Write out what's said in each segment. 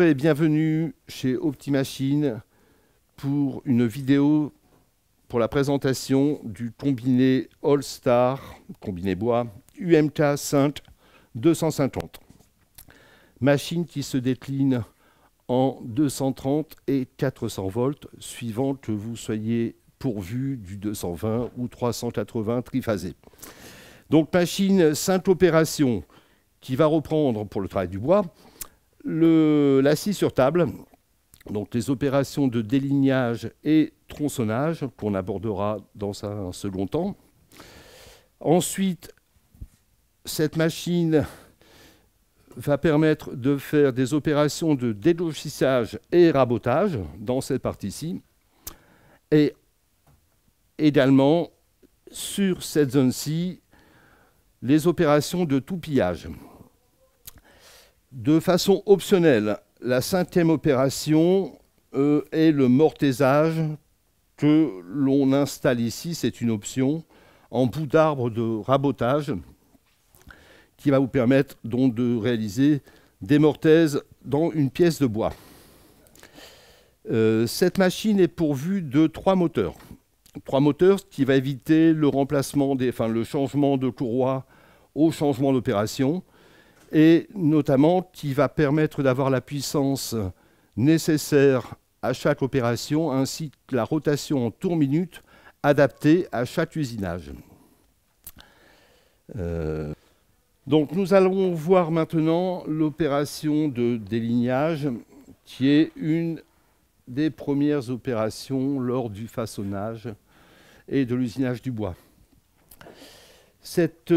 et bienvenue chez Optimachine pour une vidéo pour la présentation du combiné All-Star, combiné bois, UMK Synth 250. Machine qui se décline en 230 et 400 volts, suivant que vous soyez pourvu du 220 ou 380 triphasé. Donc machine simple opération qui va reprendre pour le travail du bois la scie sur table, donc les opérations de délignage et tronçonnage qu'on abordera dans un second temps. Ensuite, cette machine va permettre de faire des opérations de délochissage et rabotage dans cette partie-ci. Et également, sur cette zone-ci, les opérations de toupillage. De façon optionnelle, la 5e opération est le mortaisage que l'on installe ici, c'est une option, en bout d'arbre de rabotage qui va vous permettre donc de réaliser des mortaises dans une pièce de bois. Cette machine est pourvue de 3 moteurs. 3 moteurs, ce qui va éviter le remplacement le changement de courroie au changement d'opération, et notamment qui va permettre d'avoir la puissance nécessaire à chaque opération, ainsi que la rotation en tour minute adaptée à chaque usinage. Donc nous allons voir maintenant l'opération de délignage, qui est une des premières opérations lors du façonnage et de l'usinage du bois. Cette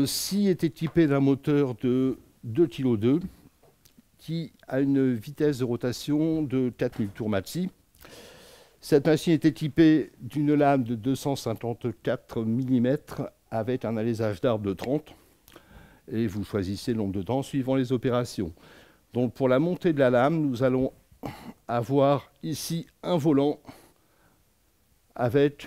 scie est équipée d'un moteur de 2,2 kg qui a une vitesse de rotation de 4000 tours maxi. Cette machine est équipée d'une lame de 254 mm avec un alésage d'arbre de 30, et vous choisissez le nombre de dents suivant les opérations. Donc pour la montée de la lame, nous allons avoir ici un volant avec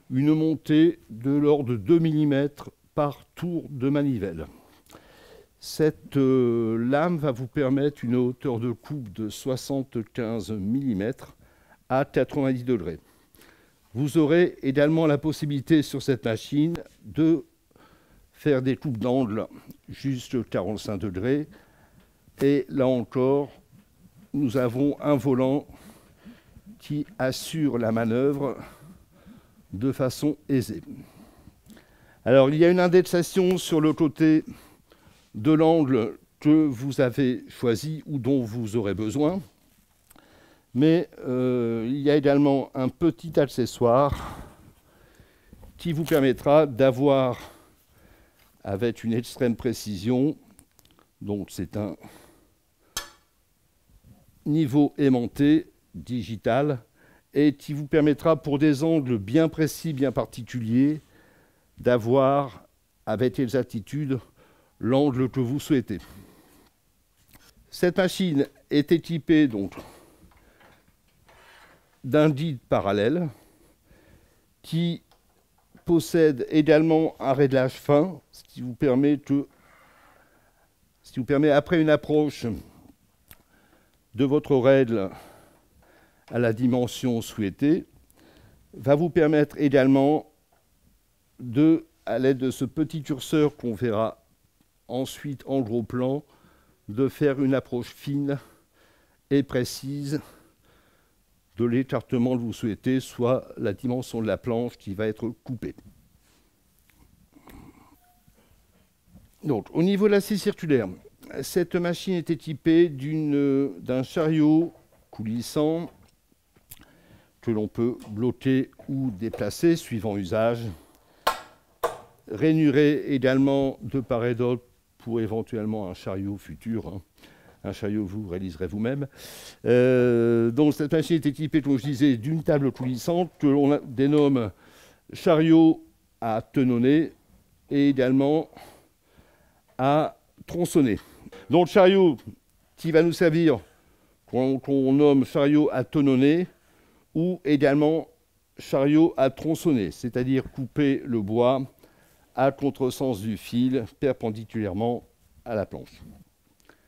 une montée de l'ordre de 2 mm par tour de manivelle. Cette lame va vous permettre une hauteur de coupe de 75 mm à 90 degrés. Vous aurez également la possibilité sur cette machine de faire des coupes d'angle jusqu'à 45 degrés. Et là encore, nous avons un volant qui assure la manœuvre de façon aisée. Alors, il y a une indexation sur le côté de l'angle que vous avez choisi ou dont vous aurez besoin. Mais il y a également un petit accessoire qui vous permettra d'avoir, avec une extrême précision, donc c'est un niveau aimanté digital, et qui vous permettra, pour des angles bien précis, bien particuliers, d'avoir avec exactitude l'angle que vous souhaitez. Cette machine est équipée donc d'un guide parallèle qui possède également un réglage fin, ce qui vous permet, après une approche de votre règle à la dimension souhaitée, va vous permettre également à l'aide de ce petit curseur qu'on verra ensuite en gros plan, de faire une approche fine et précise de l'écartement que vous souhaitez, soit la dimension de la planche qui va être coupée. Donc, au niveau de la scie circulaire, cette machine est équipée d'un chariot coulissant que l'on peut bloquer ou déplacer suivant usage, rainuré également de part et d'autre pour éventuellement un chariot futur, un chariot que vous réaliserez vous-même. Donc cette machine est équipée, comme je disais, d'une table coulissante que l'on dénomme chariot à tenonner et également à tronçonner. Donc chariot qui va nous servir, qu'on nomme chariot à tenonner, ou également chariot à tronçonner, c'est-à-dire couper le bois à contresens du fil, perpendiculairement à la planche.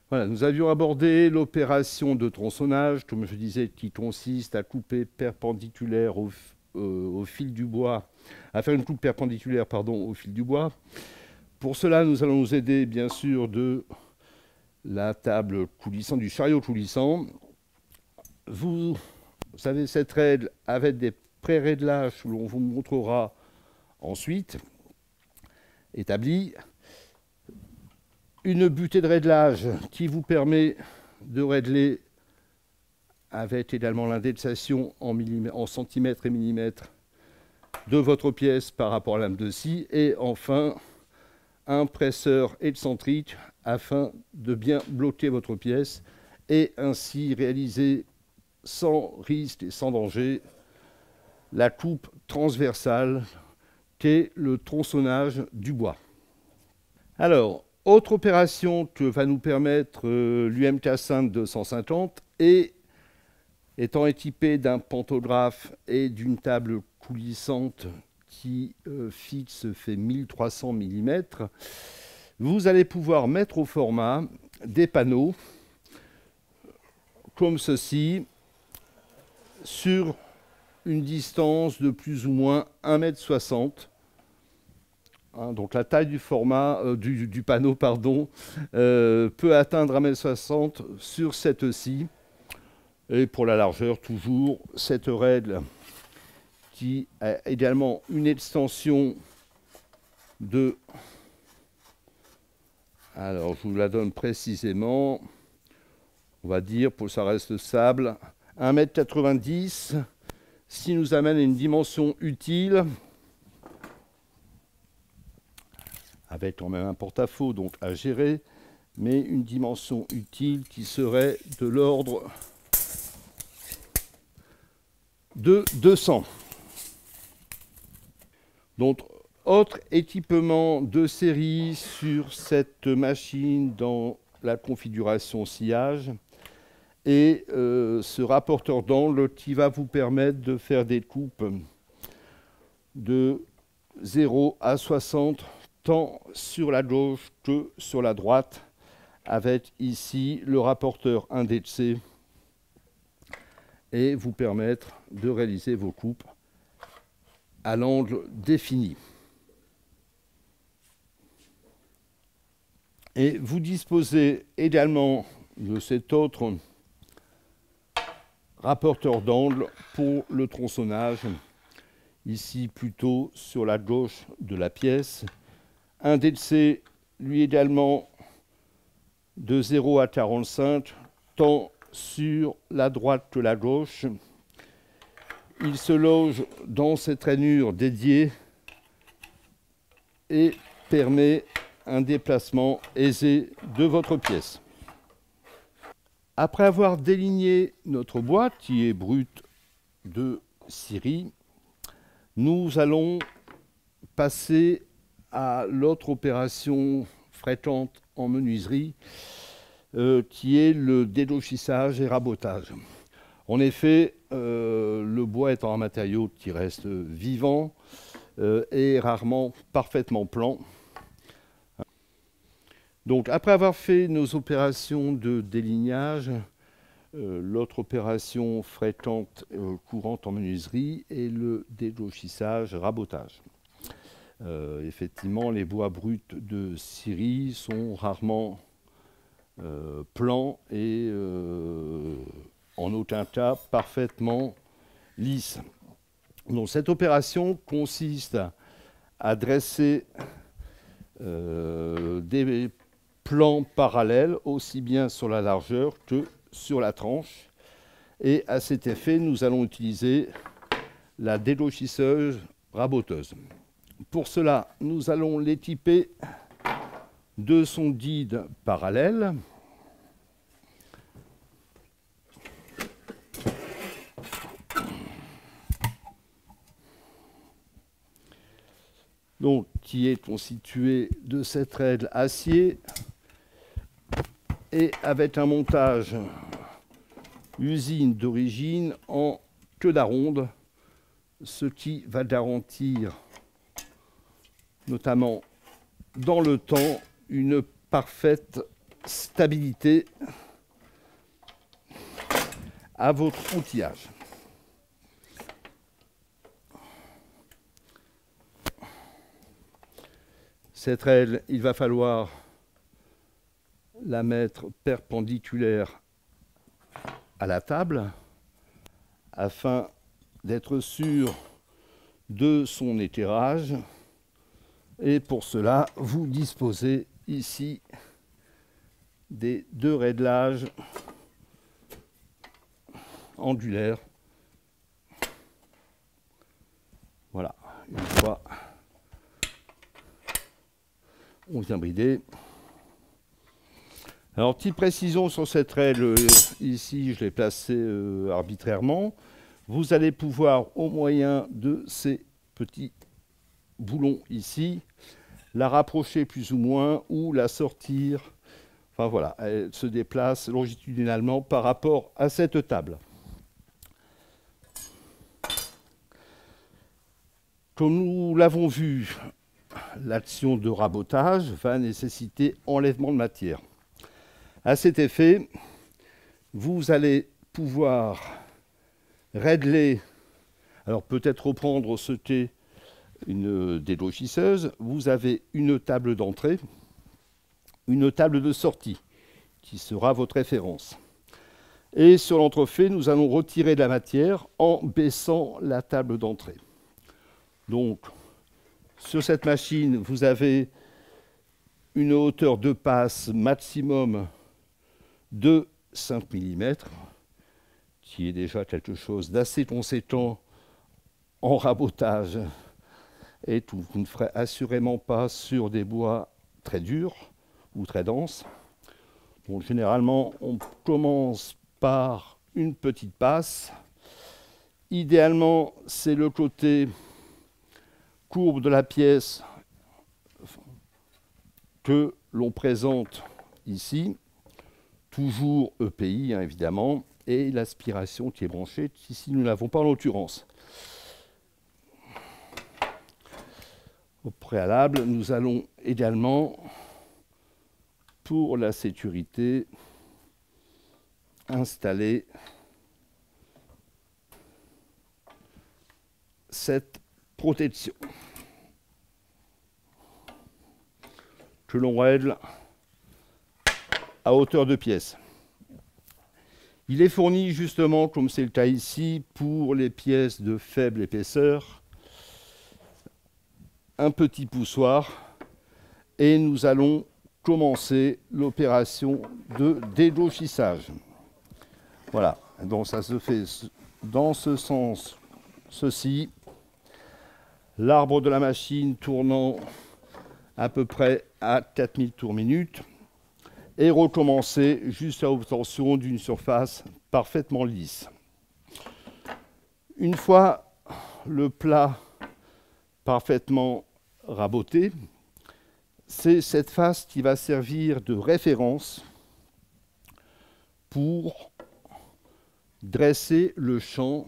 Voilà, nous avions abordé l'opération de tronçonnage, comme je disais, qui consiste à couper perpendiculaire au fil du bois, à faire une coupe perpendiculaire, pardon, au fil du bois. Pour cela, nous allons nous aider, bien sûr, de la table coulissante, du chariot coulissant. Vous savez, cette règle avec des pré-réglages que l'on vous montrera ensuite, établie. Une butée de réglage qui vous permet de régler avec également l'indexation en centimètres et millimètres de votre pièce par rapport à la lame de scie. Et enfin, un presseur excentrique afin de bien bloquer votre pièce et ainsi réaliser sans risque et sans danger la coupe transversale qu'est le tronçonnage du bois. Alors, autre opération que va nous permettre l'UMK Sainte 250 et étant équipé d'un pantographe et d'une table coulissante qui fixe fait 1300 mm, vous allez pouvoir mettre au format des panneaux comme ceci sur une distance de plus ou moins 1,60 m. Donc la taille du format du panneau peut atteindre 1,60 m sur cette scie. Et pour la largeur, toujours cette règle qui a également une extension de... Alors je vous la donne précisément. On va dire, pour que ça reste stable, 1,90 m. Ce qui nous amène à une dimension utile, avec quand même un porte-à-faux donc à gérer, mais une dimension utile qui serait de l'ordre de 200. Donc, autre équipement de série sur cette machine dans la configuration sciage et ce rapporteur d'angle qui va vous permettre de faire des coupes de 0 à 60 tant sur la gauche que sur la droite, avec ici le rapporteur indexé et vous permettre de réaliser vos coupes à l'angle défini. Et vous disposez également de cet autre rapporteur d'angle pour le tronçonnage, ici plutôt sur la gauche de la pièce, indexé lui également de 0 à 45, tant sur la droite que la gauche. Il se loge dans cette rainure dédiée et permet un déplacement aisé de votre pièce. Après avoir déligné notre boîte, qui est brute de scierie, nous allons passer à l'autre opération fréquente en menuiserie, qui est le délochissage et rabotage. En effet, le bois étant un matériau qui reste vivant et rarement parfaitement plan. Donc, après avoir fait nos opérations de délignage, l'autre opération fréquente courante en menuiserie est le délochissage, rabotage. Effectivement, les bois bruts de scierie sont rarement plans et en aucun cas parfaitement lisses. Donc, cette opération consiste à dresser des plans parallèles, aussi bien sur la largeur que sur la tranche. Et à cet effet, nous allons utiliser la délochisseuse raboteuse. Pour cela, nous allons l'équiper de son guide parallèle. Donc, qui est constitué de cette règle acier et avec un montage usine d'origine en queue d'aronde, ce qui va garantir notamment dans le temps une parfaite stabilité à votre outillage. Cette aile, il va falloir la mettre perpendiculaire à la table afin d'être sûr de son étirage. Et pour cela, vous disposez ici des 2 réglages ondulaires. Voilà, une fois on vient brider. Alors, petite précision sur cette aile, ici je l'ai placée arbitrairement. Vous allez pouvoir, au moyen de ces petits boulons ici, la rapprocher plus ou moins ou la sortir. Enfin voilà, elle se déplace longitudinalement par rapport à cette table. Comme nous l'avons vu, l'action de rabotage va nécessiter enlèvement de matière. À cet effet, vous allez pouvoir régler, alors peut-être reprendre ce qu'est une délogisseuse. Vous avez une table d'entrée, une table de sortie, qui sera votre référence. Et sur l'entrefait, nous allons retirer de la matière en baissant la table d'entrée. Donc, sur cette machine, vous avez une hauteur de passe maximum de 5 mm, qui est déjà quelque chose d'assez conséquent en rabotage. Et vous ne ferez assurément pas sur des bois très durs ou très denses. Donc, généralement, on commence par une petite passe. Idéalement, c'est le côté courbe de la pièce que l'on présente ici, toujours EPI hein, évidemment, et l'aspiration qui est branchée, ici nous ne l'avons pas en l'occurrence. Au préalable, nous allons également, pour la sécurité, installer cette protection que l'on règle à hauteur de pièce. Il est fourni justement, comme c'est le cas ici, pour les pièces de faible épaisseur, un petit poussoir, et nous allons commencer l'opération de délochissage. Voilà, donc ça se fait dans ce sens, ceci. L'arbre de la machine tournant à peu près à 4000 tours minute et recommencer jusqu'à l'obtention d'une surface parfaitement lisse. Une fois le plat parfaitement raboté, c'est cette face qui va servir de référence pour dresser le champ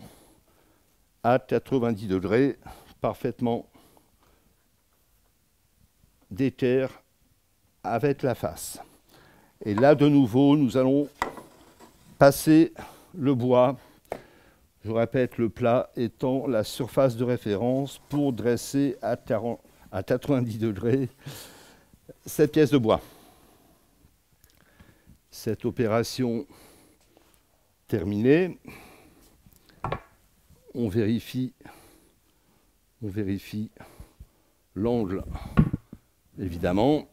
à 90 degrés, parfaitement d'équerre avec la face. Et là, de nouveau, nous allons passer le bois. Je répète, le plat étant la surface de référence pour dresser à 90 degrés cette pièce de bois. Cette opération terminée, on vérifie l'angle, évidemment,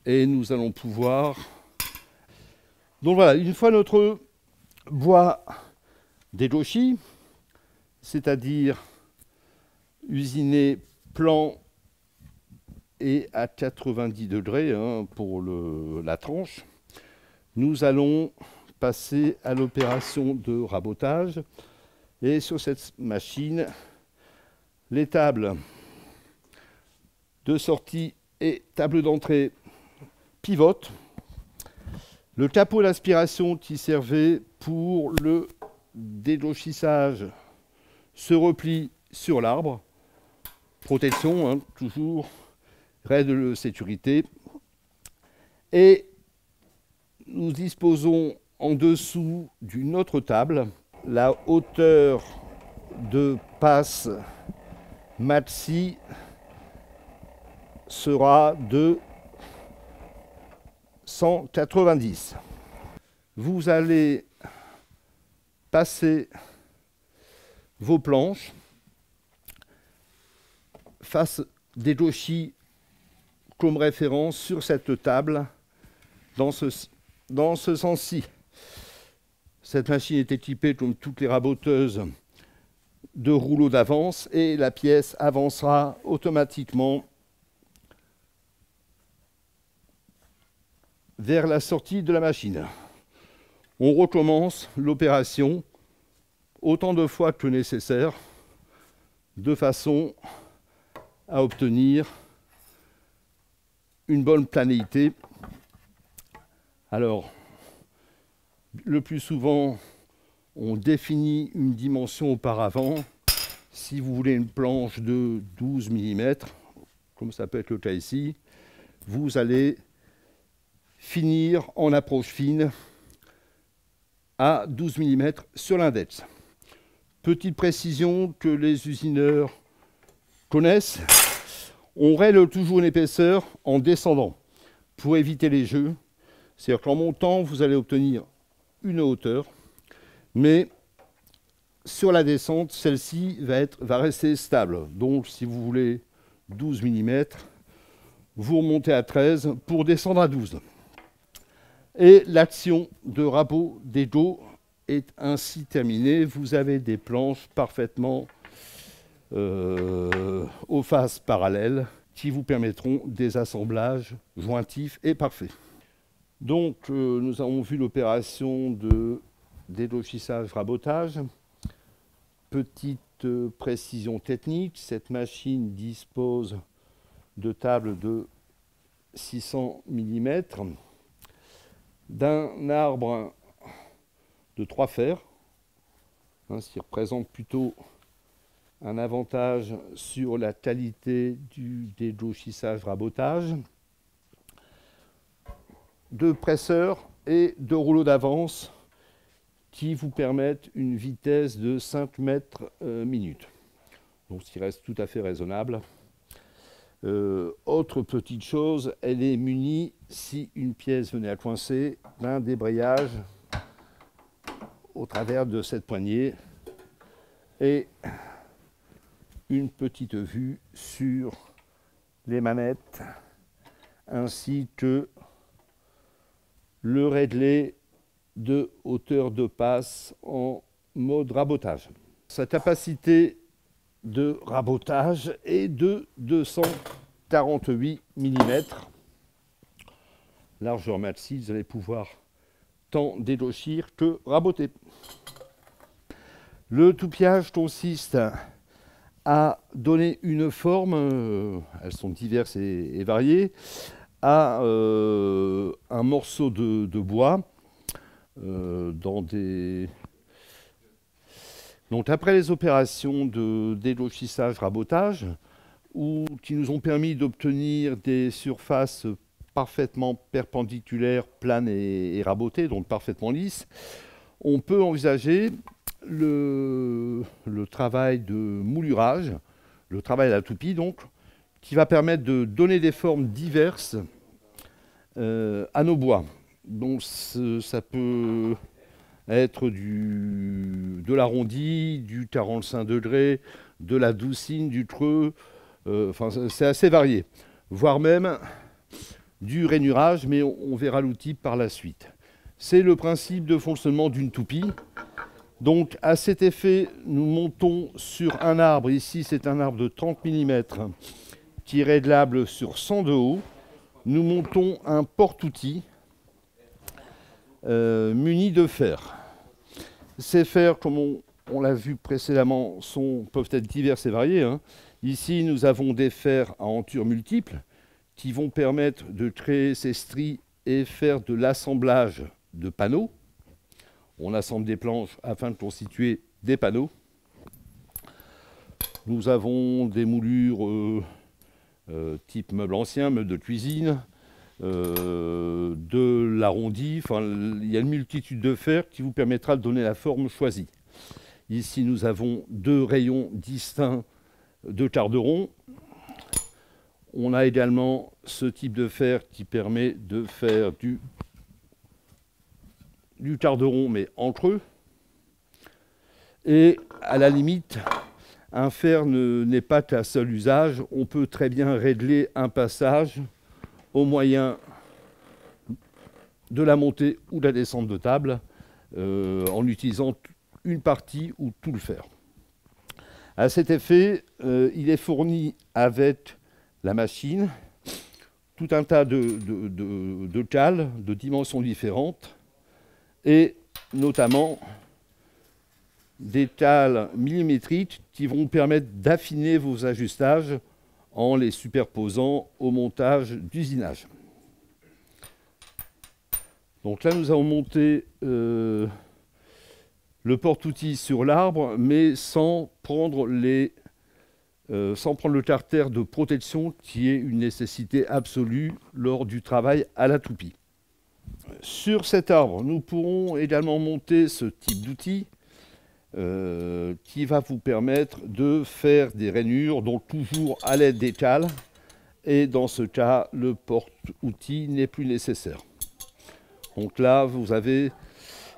et nous allons pouvoir... Donc voilà, une fois notre bois délochi, c'est-à-dire usiné plan et à 90 degrés hein, pour la tranche, nous allons passer à l'opération de rabotage. Et sur cette machine, les tables de sortie et table d'entrée pivotent. Le capot d'aspiration qui servait pour le délochissage se replie sur l'arbre. Protection, hein, toujours, règle de sécurité. Et nous disposons en dessous d'une autre table. La hauteur de passe maxi sera de 190. Vous allez passer vos planches face des doshis comme référence sur cette table dans ce sens-ci. Cette machine est équipée, comme toutes les raboteuses, de rouleaux d'avance et la pièce avancera automatiquement vers la sortie de la machine. On recommence l'opération autant de fois que nécessaire, de façon à obtenir une bonne planéité. Alors, le plus souvent, on définit une dimension auparavant. Si vous voulez une planche de 12 mm, comme ça peut être le cas ici, vous allez finir en approche fine à 12 mm sur l'index. Petite précision que les usineurs connaissent, on règle toujours une épaisseur en descendant pour éviter les jeux. C'est-à-dire qu'en montant, vous allez obtenir une hauteur, mais sur la descente, celle-ci va rester stable. Donc, si vous voulez 12 mm, vous remontez à 13 pour descendre à 12. Et l'action de rabot des dos est ainsi terminée. Vous avez des planches parfaitement aux faces parallèles qui vous permettront des assemblages jointifs et parfaits. Donc, nous avons vu l'opération de dédochissage-rabotage. Petite précision technique, cette machine dispose de tables de 600 mm, d'un arbre de 3 fers, ce qui représente plutôt un avantage sur la qualité du dédochissage-rabotage, de presseurs et de rouleaux d'avance qui vous permettent une vitesse de 5 mètres minute. Donc, ce qui reste tout à fait raisonnable. Autre petite chose, elle est munie, si une pièce venait à coincer, d'un débrayage au travers de cette poignée et une petite vue sur les manettes ainsi que le réglé de hauteur de passe en mode rabotage. Sa capacité de rabotage est de 248 mm. Largeur maxi, vous allez pouvoir tant dédochir que raboter. Le toupiage consiste à donner une forme, elles sont diverses et variées, à un morceau de bois dans des... Donc après les opérations de dédochissage-rabotage, qui nous ont permis d'obtenir des surfaces parfaitement perpendiculaires, planes et rabotées, donc parfaitement lisses, on peut envisager le travail de moulurage, le travail à la toupie donc, qui va permettre de donner des formes diverses à nos bois. Donc ça peut être de l'arrondi, du 45 degrés, de la doucine, du creux, enfin c'est assez varié, voire même du rainurage, mais on verra l'outil par la suite. C'est le principe de fonctionnement d'une toupie. Donc à cet effet, nous montons sur un arbre, ici c'est un arbre de 30 mm qui est réglable sur 100 de haut. Nous montons un porte-outil muni de fer. Ces fers, comme on l'a vu précédemment, peuvent être divers et variés. Ici, nous avons des fers à enture multiples qui vont permettre de créer ces stries et faire de l'assemblage de panneaux. On assemble des planches afin de constituer des panneaux. Nous avons des moulures type meubles anciens, meubles de cuisine, de l'arrondi. Enfin, il y a une multitude de fers qui vous permettra de donner la forme choisie. Ici, nous avons deux rayons distincts de tarderon. On a également ce type de fer qui permet de faire du tarderon, mais en creux. Et à la limite, un fer n'est pas qu'un seul usage. On peut très bien régler un passage au moyen de la montée ou de la descente de table en utilisant une partie ou tout le fer. À cet effet, il est fourni avec la machine tout un tas de cales de dimensions différentes et notamment des cales millimétriques qui vont permettre d'affiner vos ajustages en les superposant au montage d'usinage. Donc là, nous avons monté le porte-outils sur l'arbre, mais sans prendre le carter de protection qui est une nécessité absolue lors du travail à la toupie. Sur cet arbre, nous pourrons également monter ce type d'outil qui va vous permettre de faire des rainures, donc toujours à l'aide des cales. Et dans ce cas, le porte-outil n'est plus nécessaire. Donc là, vous avez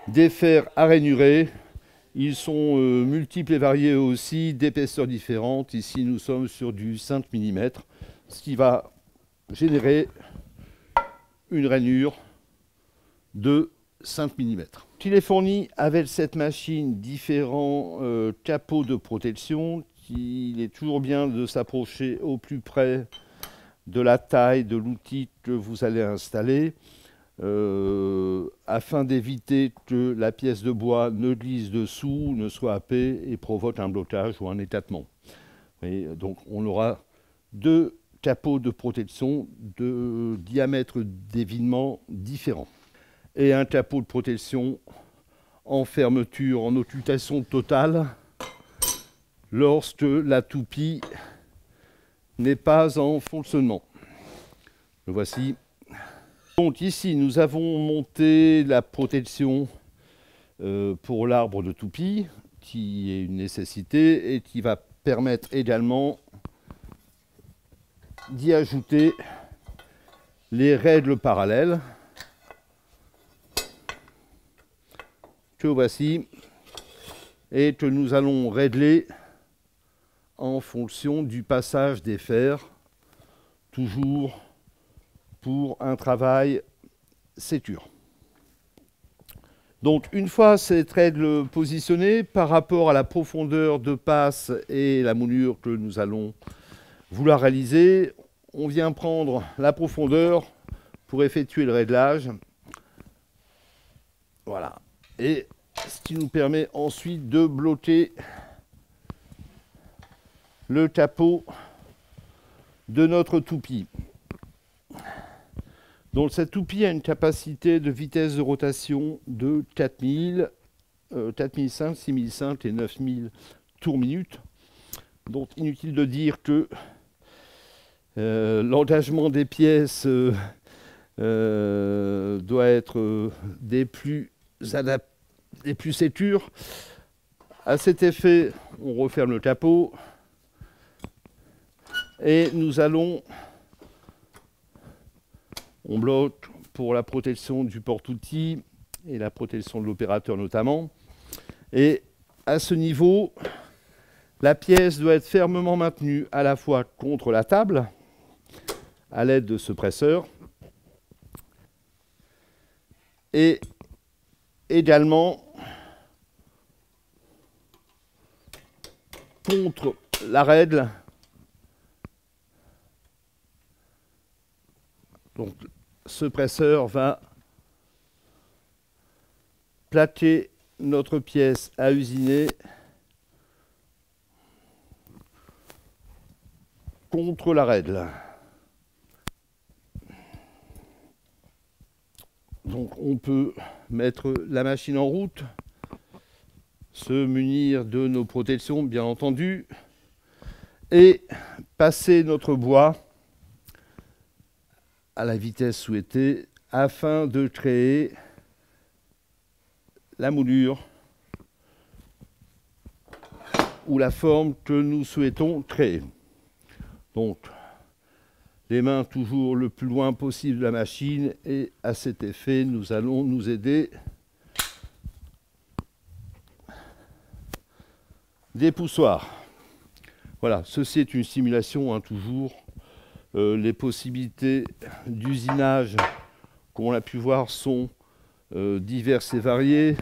des fers à rainurer. Ils sont multiples et variés aussi, d'épaisseurs différentes. Ici, nous sommes sur du 5 mm, ce qui va générer une rainure de 5 mm. Il est fourni avec cette machine différents capots de protection. Il est toujours bien de s'approcher au plus près de la taille de l'outil que vous allez installer afin d'éviter que la pièce de bois ne glisse dessous, ne soit happée et provoque un blocage ou un éclatement. Et donc on aura deux capots de protection de diamètre d'évinement différents. Et un capot de protection en fermeture, en occultation totale, lorsque la toupie n'est pas en fonctionnement. Le voici. Donc ici, nous avons monté la protection pour l'arbre de toupie, qui est une nécessité et qui va permettre également d'y ajouter les règles parallèles. Que voici et que nous allons régler en fonction du passage des fers, toujours pour un travail sécure. Donc une fois cette règle positionnée par rapport à la profondeur de passe et la moulure que nous allons vouloir réaliser, on vient prendre la profondeur pour effectuer le réglage. Voilà. Et ce qui nous permet ensuite de bloquer le capot de notre toupie. Donc cette toupie a une capacité de vitesse de rotation de 4000, 4005, 6005 et 9000 tours minute. Donc inutile de dire que l'engagement des pièces doit être des plus adaptés, des plus sécures. À cet effet, on referme le capot et nous allons, on bloque pour la protection du porte-outils et la protection de l'opérateur notamment. Et à ce niveau, la pièce doit être fermement maintenue à la fois contre la table à l'aide de ce presseur et également contre la règle. Donc ce presseur va plaquer notre pièce à usiner contre la règle. Donc on peut mettre la machine en route, se munir de nos protections bien entendu, et passer notre bois à la vitesse souhaitée afin de créer la moulure ou la forme que nous souhaitons créer. Donc, les mains toujours le plus loin possible de la machine et à cet effet, nous allons nous aider des poussoirs. Voilà, ceci est une simulation, hein, toujours. Les possibilités d'usinage, comme on l'a pu voir, sont diverses et variées.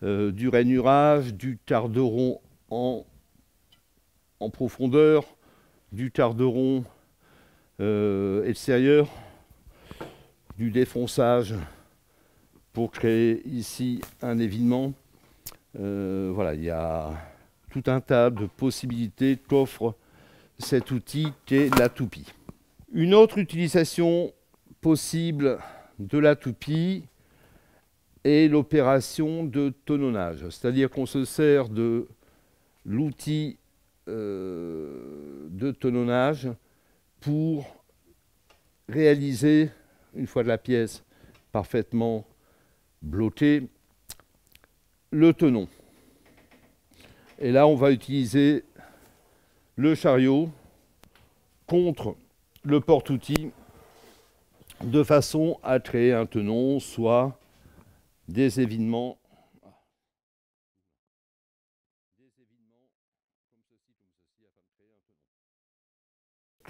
Du rainurage, du tarderon en profondeur, du tarderon extérieur, du défonçage pour créer ici un évinement. Voilà, il y a tout un tas de possibilités qu'offre cet outil qu'est la toupie. Une autre utilisation possible de la toupie est l'opération de tonnage, c'est-à-dire qu'on se sert de l'outil de tonnage pour réaliser, une fois la pièce parfaitement blottée, le tenon. Et là, on va utiliser le chariot contre le porte-outil de façon à créer un tenon, soit des évinements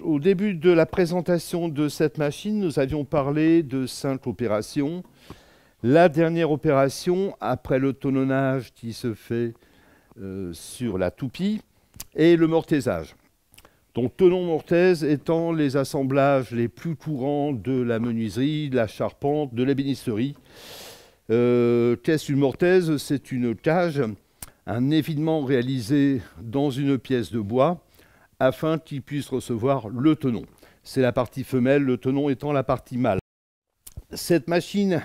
Au début de la présentation de cette machine, nous avions parlé de 5 opérations. La dernière opération, après le tonnage qui se fait sur la toupie, est le mortaisage. Donc tenon-mortaise étant les assemblages les plus courants de la menuiserie, de la charpente, de l'ébénisterie. Qu'est-ce qu'une mortaise? C'est une cage, un évidement réalisé dans une pièce de bois afin qu'il puisse recevoir le tenon. C'est la partie femelle, le tenon étant la partie mâle. Cette machine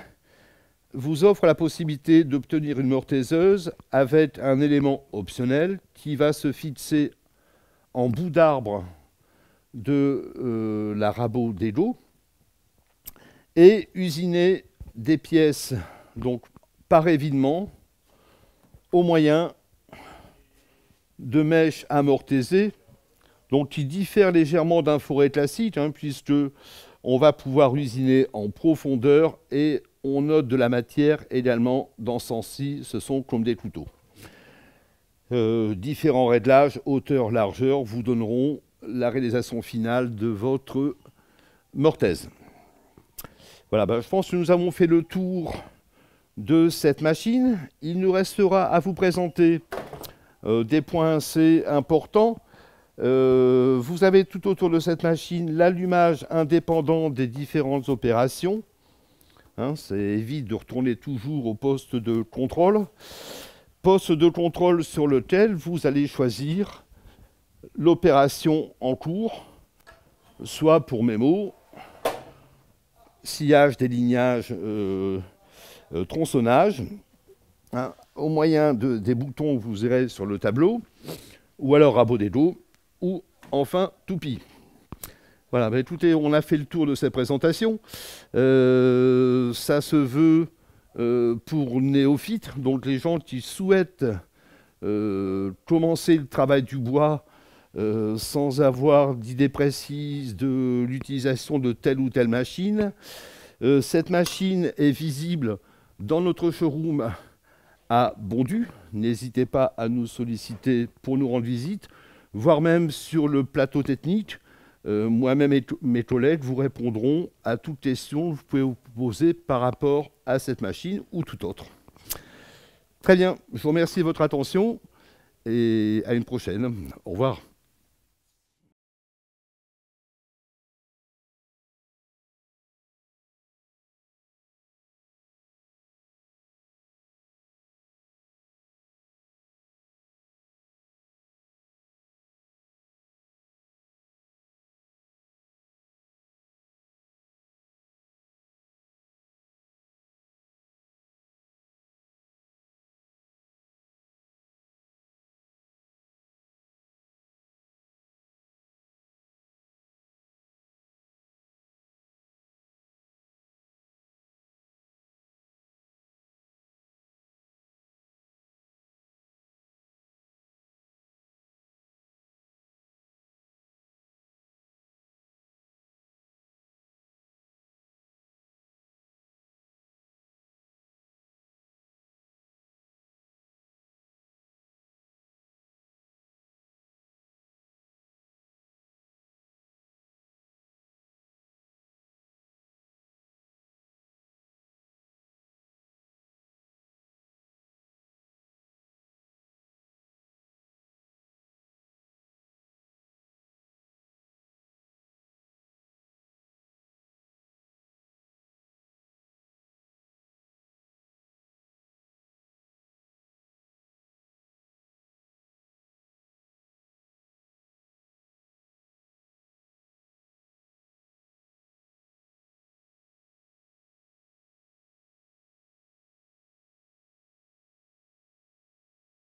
vous offre la possibilité d'obtenir une mortaiseuse avec un élément optionnel qui va se fixer en bout d'arbre de la rabot d'égo et usiner des pièces donc par évidement au moyen de mèches amortisées, donc qui diffèrent légèrement d'un forêt classique, hein, puisque on va pouvoir usiner en profondeur et on note de la matière également dans ce sens-ci, ce sont comme des couteaux. Différents réglages, hauteur, largeur, vous donneront la réalisation finale de votre mortaise. Voilà, je pense que nous avons fait le tour de cette machine. Il nous restera à vous présenter des points assez importants. Vous avez tout autour de cette machine l'allumage indépendant des différentes opérations. Hein, ça évite de retourner toujours au poste de contrôle. Poste de contrôle sur lequel vous allez choisir l'opération en cours, soit pour mémo, sciage, délignage, tronçonnage, hein, au moyen des boutons que vous verrez sur le tableau, ou alors rabot d'égo, ou enfin toupie. Voilà, écoutez, on a fait le tour de cette présentation. Ça se veut pour néophytes, donc les gens qui souhaitent commencer le travail du bois sans avoir d'idée précise de l'utilisation de telle ou telle machine. Cette machine est visible dans notre showroom à Bondu. N'hésitez pas à nous solliciter pour nous rendre visite, voire même sur le plateau technique. Moi-même et mes collègues vous répondront à toute question que vous pouvez vous poser par rapport à cette machine ou tout autre. Très bien, je vous remercie de votre attention et à une prochaine. Au revoir.